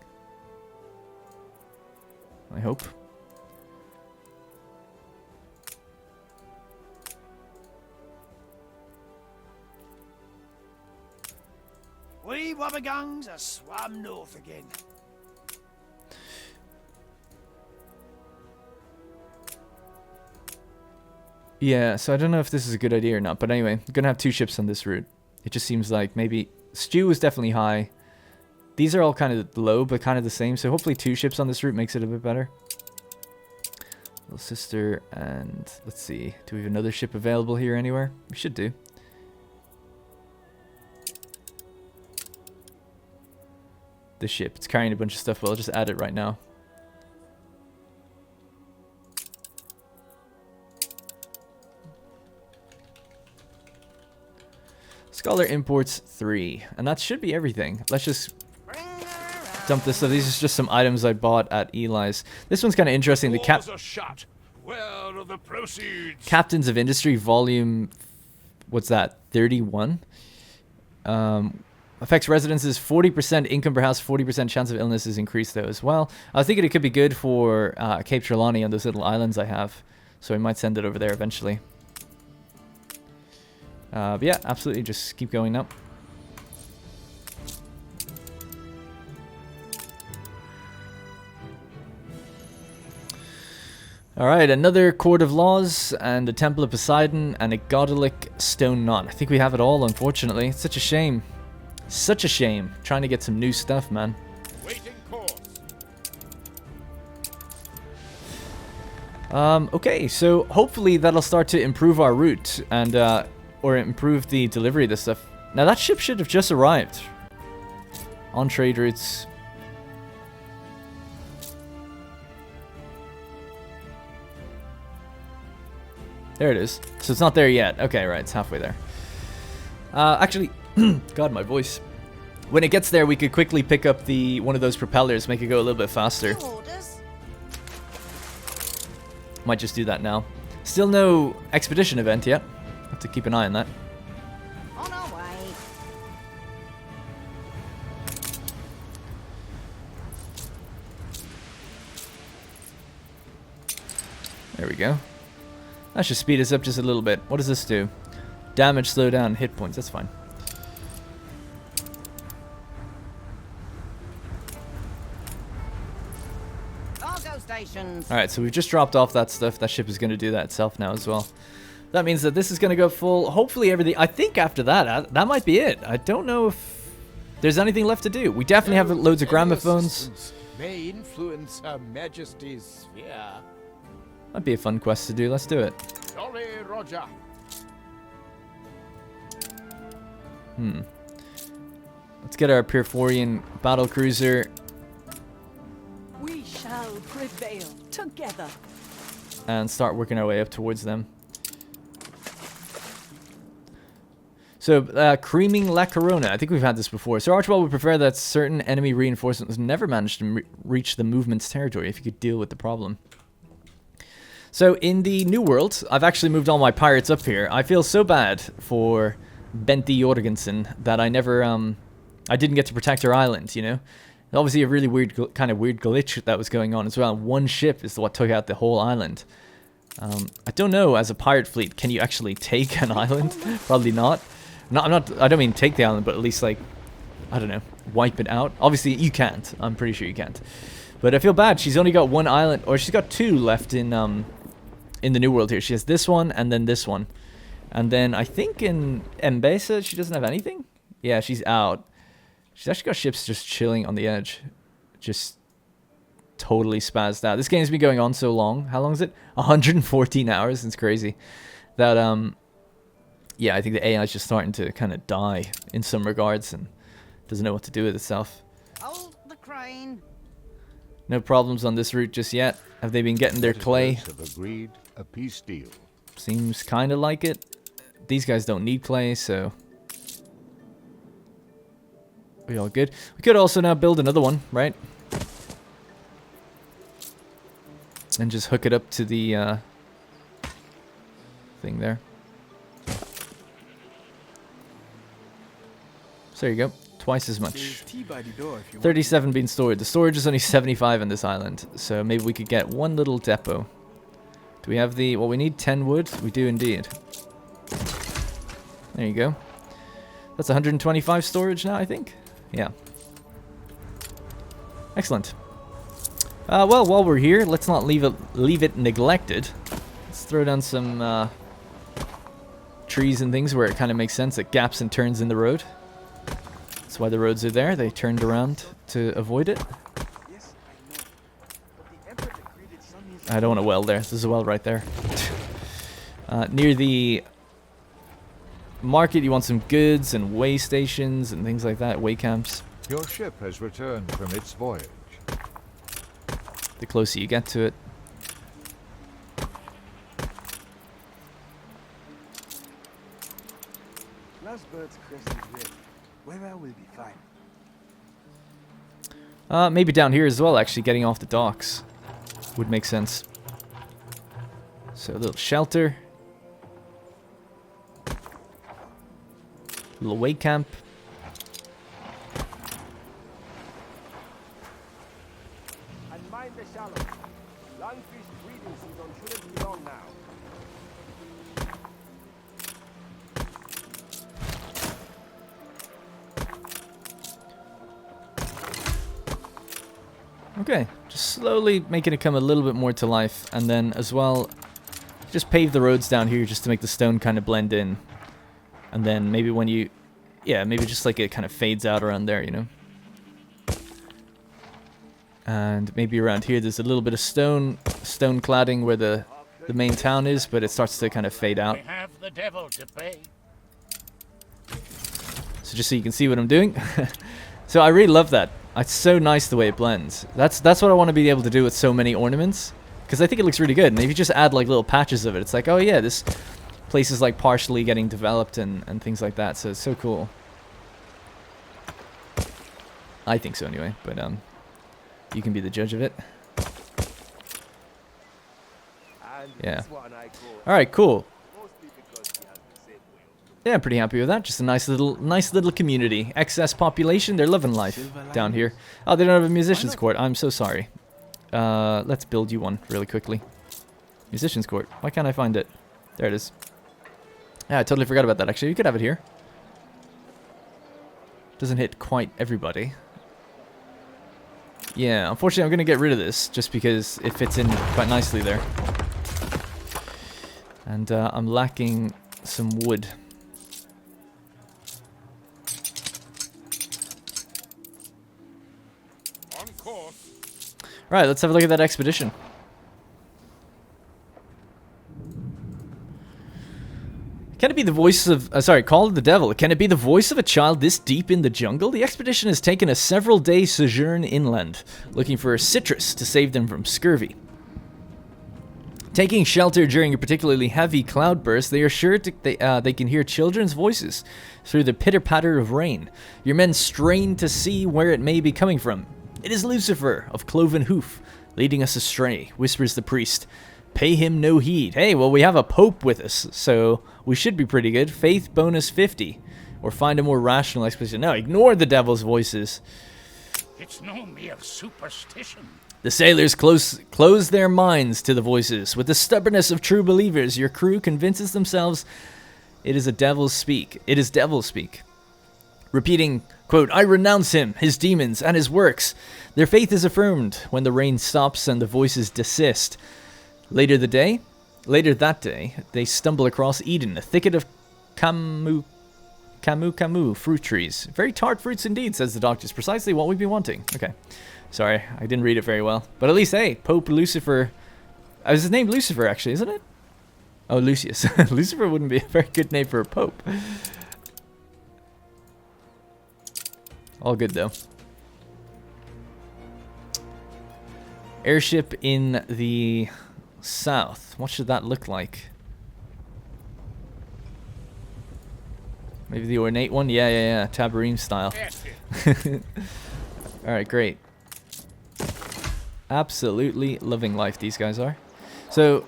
I hope. We wobbegungs are swam north again. Yeah, so I don't know if this is a good idea or not, but anyway, I'm gonna have 2 ships on this route. It just seems like maybe Stew is definitely high. These are all kind of low, but kind of the same, so hopefully 2 ships on this route makes it a bit better. Little sister, and let's see, do we have another ship available here anywhere? We should do. This ship, it's carrying a bunch of stuff, but I'll just add it right now. Scholar imports 3, and that should be everything. Let's just dump this stuff. These are just some items I bought at Eli's. This one's kind of interesting. The Doors are shut. Where are the proceeds? Captains of Industry, volume, what's that? 31. Affects residences 40% income per house, 40% chance of illness is increased though as well. I was thinking it could be good for Cape Trelawney on those little islands I have, so I might send it over there eventually. But yeah, absolutely, just keep going now. Alright, another Court of Laws, and a Temple of Poseidon, and a Godelic Stone Knot. I think we have it all, unfortunately. It's such a shame. Such a shame. Trying to get some new stuff, man. Waiting course. Okay, so hopefully that'll start to improve our route, and, or improve the delivery of this stuff. Now that ship should have just arrived. On trade routes. There it is. So it's not there yet. Okay, right, it's halfway there. Actually, God, my voice. When it gets there, we could quickly pick up one of those propellers, make it go a little bit faster. Might just do that now. Still no expedition event yet. Have to keep an eye on that. On our way. There we go. That should speed us up just a little bit. What does this do? Damage, slow down, hit points. That's fine. Cargo stations. Alright, so we've just dropped off that stuff. That ship is going to do that itself now as well. That means that this is going to go full. Hopefully everything... I think after that, that might be it. I don't know if there's anything left to do. We definitely have loads of gramophones. May influence Her Majesty's sphere. That'd be a fun quest to do. Let's do it. Jolly Roger. Let's get our Pyrphorian battle cruiser. We shall prevail together. And start working our way up towards them. So, creaming La Corona. I think we've had this before. So Archibald would prefer that certain enemy reinforcements never managed to reach the movement's territory if you could deal with the problem. So in the New World, I've actually moved all my pirates up here. I feel so bad for Bente Jorgensen that I never, I didn't get to protect her island, you know? Obviously a really weird, kind of weird glitch that was going on as well. One ship is what took out the whole island. I don't know, as a pirate fleet, can you actually take an island? Probably not. I don't mean take the island, but at least, like, I don't know, wipe it out. Obviously, you can't. I'm pretty sure you can't. But I feel bad. She's only got one island, or she's got two left in the New World here. She has this one, and then this one. And then I think in Mbesa, she doesn't have anything? Yeah, she's out. She's actually got ships just chilling on the edge. Just totally spazzed out. This game's been going on so long. How long is it? 114 hours. It's crazy. That, yeah, I think the AI is just starting to kind of die in some regards and doesn't know what to do with itself. Hold the crane. No problems on this route just yet. Have they been getting their clay? Have agreed a peace deal. Seems kind of like it. These guys don't need clay, so we all good. We could also now build another one, right? And just hook it up to the thing there. So there you go. Twice as much. 37 being stored. The storage is only 75 on this island, so maybe we could get one little depot. Do we have the... well, we need 10 wood. We do indeed. There you go. That's 125 storage now, I think. Yeah. Excellent. Well, while we're here, let's not leave it neglected. Let's throw down some trees and things where it kind of makes sense. It gaps and turns in the road. That's why the roads are there. They turned around to avoid it. I don't want a well there. There's a well right there. Near the market, you want some goods and way stations and things like that. Way camps. Your ship has returned from its voyage. The closer you get to it. Last bird's crest is red. Weather will be fine. Maybe down here as well, actually, getting off the docks would make sense. So a little shelter. Little way camp. And mind the shallow. Lungfish breeding season shouldn't be long now. Okay, just slowly making it come a little bit more to life, and then as well, just pave the roads down here just to make the stone kind of blend in. And then maybe when you, yeah, maybe just like it kind of fades out around there, you know. And maybe around here there's a little bit of stone cladding where the main town is, but it starts to kind of fade out. We have the devil to pay. So just so you can see what I'm doing. So I really love that. It's so nice the way it blends. That's what I want to be able to do with so many ornaments, because I think it looks really good. And if you just add like little patches of it, it's like, oh yeah, this place is like partially getting developed and things like that. So it's so cool. I think so anyway, but you can be the judge of it. And Yeah. this one I call All right, cool. mostly because he has the same way of Yeah, I'm pretty happy with that. Just a nice little community. Excess population, they're loving life down here. Oh, they don't have a musician's court. I'm so sorry. Let's build you one really quickly. Musician's court. Why can't I find it? There it is. Yeah, I totally forgot about that, actually. You could have it here. Doesn't hit quite everybody. Yeah, unfortunately, I'm going to get rid of this just because it fits in quite nicely there. And I'm lacking some wood. On course. Right, let's have a look at that expedition. Can it be the voice of... sorry, Call of the Devil. Can it be the voice of a child this deep in the jungle? The expedition has taken a several-day sojourn inland, looking for citrus to save them from scurvy. Taking shelter during a particularly heavy cloudburst, they are sure they can hear children's voices through the pitter-patter of rain. Your men strain to see where it may be coming from. It is Lucifer of Cloven Hoof, leading us astray, whispers the priest. Pay him no heed. Hey, well, we have a pope with us, so we should be pretty good. Faith bonus 50. Or find a more rational explanation. No, ignore the devil's voices. It's no mere superstition. The sailors close their minds to the voices. With the stubbornness of true believers, your crew convinces themselves it is devil's speak. It is devil speak. Repeating, quote, I renounce him, his demons, and his works. Their faith is affirmed when the rain stops and the voices desist. Later that day, they stumble across Eden, a thicket of camu fruit trees. Very tart fruits indeed, says the doctor. It's precisely what we've been wanting. Okay. Sorry, I didn't read it very well. But at least, hey, Pope Lucifer. Is his name Lucifer, actually, isn't it? Oh, Lucius. Lucifer wouldn't be a very good name for a pope. All good, though. Airship in the south. What should that look like? Maybe the ornate one? Yeah. Tabarim style. Alright, great. Absolutely loving life, these guys are. So,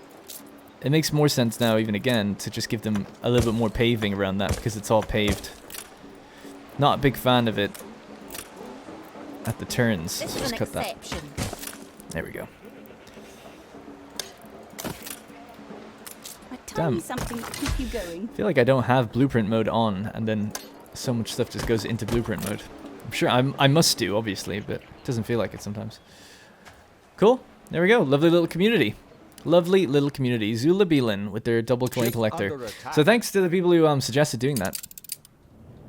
it makes more sense now, even again, to just give them a little bit more paving around that, because it's all paved. Not a big fan of it at the turns. Let's just cut that. There we go. Damn. Something to keep you going. I feel like I don't have blueprint mode on, and then so much stuff just goes into blueprint mode. I'm sure I must do, obviously, but it doesn't feel like it sometimes. Cool. There we go. Lovely little community. Lovely little community. Zoological with their double coin collector. So thanks to the people who suggested doing that,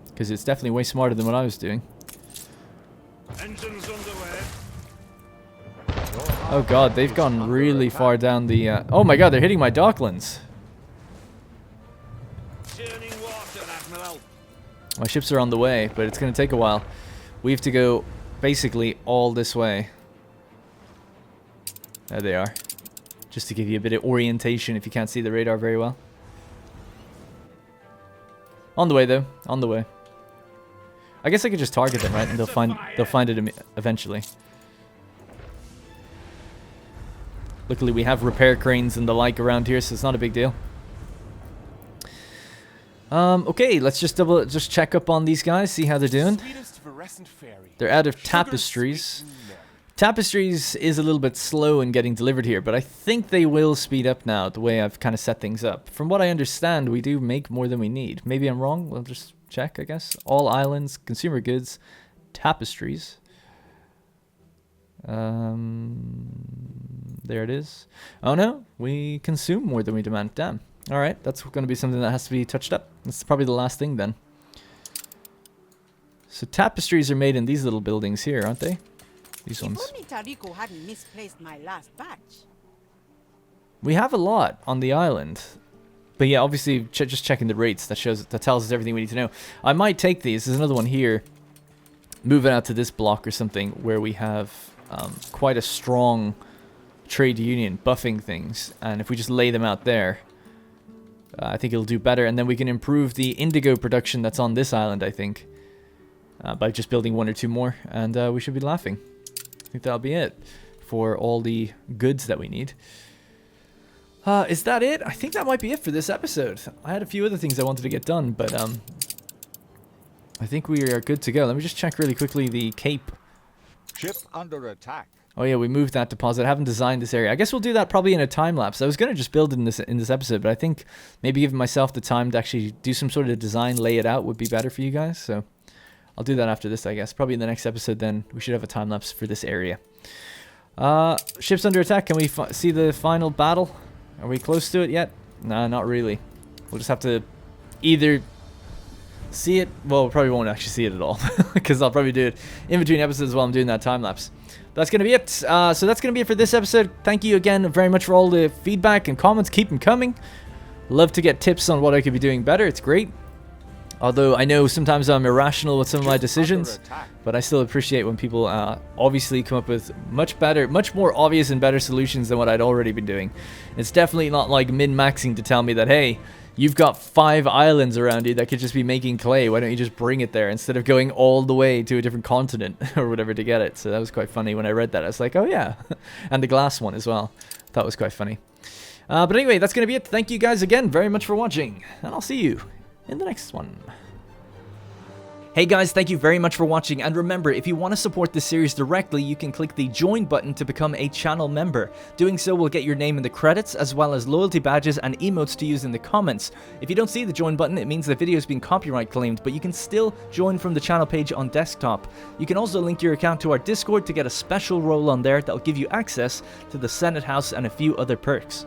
because it's definitely way smarter than what I was doing. Engines underway. Oh god, they've gone really far down the... oh my god, they're hitting my docklands. Churning water, Admiral. My ships are on the way, but it's going to take a while. We have to go basically all this way. There they are. Just to give you a bit of orientation if you can't see the radar very well. On the way, though. On the way. I guess I could just target them, right? And they'll find it eventually. Luckily, we have repair cranes and the like around here, so it's not a big deal. Okay, let's just check up on these guys, see how they're doing. They're out of tapestries. Tapestries is a little bit slow in getting delivered here, but I think they will speed up now, the way I've kind of set things up. From what I understand, we do make more than we need. Maybe I'm wrong, we'll just check, I guess. All islands, consumer goods, tapestries. There it is. Oh no, we consume more than we demand. Damn. Alright, that's going to be something that has to be touched up. That's probably the last thing then. So tapestries are made in these little buildings here, aren't they? These ones. If only Tariko hadn't misplaced my last batch. We have a lot on the island. But yeah, obviously just checking the rates, that tells us everything we need to know. I might take these. There's another one here. Move it out to this block or something where we have quite a strong trade union buffing things. And if we just lay them out there, I think it'll do better. And then we can improve the indigo production that's on this island, I think. By just building one or two more. And we should be laughing. I think that'll be it for all the goods that we need. Is that it? I think that might be it for this episode. I had a few other things I wanted to get done, but I think we are good to go. Let me just check really quickly the cape. Ship under attack. Oh yeah, we moved that deposit. I haven't designed this area. I guess we'll do that probably in a time lapse. I was gonna just build it in this episode, but I think maybe giving myself the time to actually do some sort of design, lay it out, would be better for you guys. So I'll do that after this, I guess. Probably in the next episode then. We should have a time lapse for this area. Ships under attack. Can we see the final battle? Are we close to it yet? Nah, not really. We'll just have to either see it. Well, we probably won't actually see it at all. Because I'll probably do it in between episodes while I'm doing that time lapse. That's going to be it. So that's going to be it for this episode. Thank you again very much for all the feedback and comments. Keep them coming. Love to get tips on what I could be doing better. It's great. Although I know sometimes I'm irrational with some of my decisions, but I still appreciate when people obviously come up with much more obvious and better solutions than what I'd already been doing. It's definitely not like min-maxing to tell me that, hey, you've got 5 islands around you that could just be making clay. Why don't you just bring it there instead of going all the way to a different continent or whatever to get it? So that was quite funny when I read that. I was like, oh yeah. And the glass one as well. That was quite funny. But anyway, that's going to be it. Thank you guys again very much for watching, and I'll see you in the next one. Hey guys, thank you very much for watching, and remember, if you want to support this series directly, you can click the join button to become a channel member. Doing so will get your name in the credits, as well as loyalty badges and emotes to use in the comments. If you don't see the join button, it means the video is being copyright claimed, but you can still join from the channel page on desktop. You can also link your account to our Discord to get a special role on there that'll give you access to the Senate House and a few other perks.